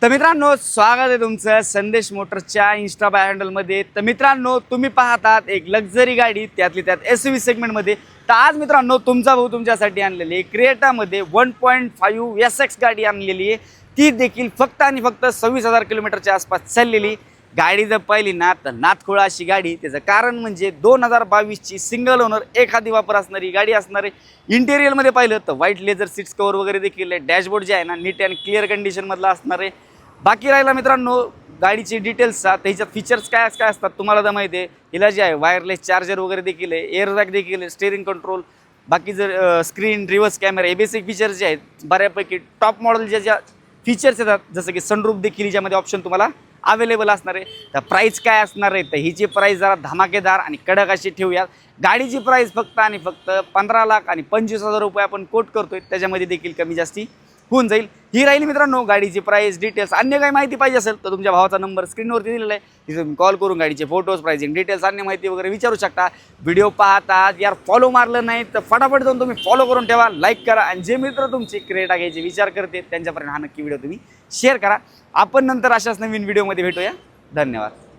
तर मित्रांनो, स्वागत आहे तुमचं संदेश मोटर्सच्या इन्स्टा बाय हँडलमध्ये। तर मित्रांनो, तुम्ही पाहतात एक लक्झरी गाडी, त्यातली त्यात SUV सेगमेंटमध्ये। तर आज मित्रांनो, तुमचा भाऊ तुमच्यासाठी आणलेली आहे क्रिएटामध्ये 1.5 SX गाडी आणलेली आहे। ती देखील फक्त आणि फक्त 26,000 किलोमीटरच्या आसपास चाललेली गाडी। जर पाहिली ना तर नाथखोळा अशी गाडी। त्याचं कारण म्हणजे 2022ची सिंगल ओनर एखादी वापर असणारी गाडी असणार आहे। इंटेरियरमध्ये पाहिलं तर व्हाईट लेझर सीट्स कवर वगैरे देखील आहे। डॅशबोर्ड जे आहे ना नीट अँड क्लिअर कंडिशनमधला असणार आहे। बाकी राहिला मित्रांनो गाडीची डिटेल्सचा, त्याच्या फीचर्स काय काय असतात तुम्हाला तर माहिती आहे। हिला जे आहे वायरलेस चार्जर वगैरे देखील आहे, एअरबॅग देखील आहे, स्टेअरिंग कंट्रोल, बाकी जर स्क्रीन, रिव्हर्स कॅमेरा, हे बेसिक फीचर्स जे आहेत बऱ्यापैकी टॉप मॉडेलच्या ज्या फीचर्स येतात, जसं की सनरूफ देखील हिच्यामध्ये ऑप्शन तुम्हाला अवेलेबल असणार आहे। तर प्राईस काय असणार आहे, तर हिची प्राईस जरा धमाकेदार आणि कडक अशी ठेवूयात। गाडीची प्राईस फक्त आणि फक्त 15,25,000 रुपये आपण कोट करतोय, त्याच्यामध्ये देखील कमी जास्ती होऊन जाईल। ही राहिली मित्रांनो गाडीची प्राइस डिटेल्स। अन्य काही माहिती पाहिजे असेल तर तुमच्या भावाचा नंबर स्क्रीनवरती दिलेला आहे, तिथे तुम्ही कॉल करून गाडीचे फोटोज, प्राइसिंग डिटेल्स, अन्य माहिती वगैरे विचारू शकता। व्हिडिओ पाहतात यार फॉलो मारलं नाही तर फटाफट जाऊन तुम्ही फॉलो करून ठेवा, लाईक करा आणि जे मित्र तुमचे क्रिएटा घ्यायचे विचार करते त्यांच्यापर्यंत हा नक्की व्हिडिओ तुम्ही शेअर करा। आपण नंतर अशाच नवीन व्हिडिओमध्ये भेटूया। धन्यवाद।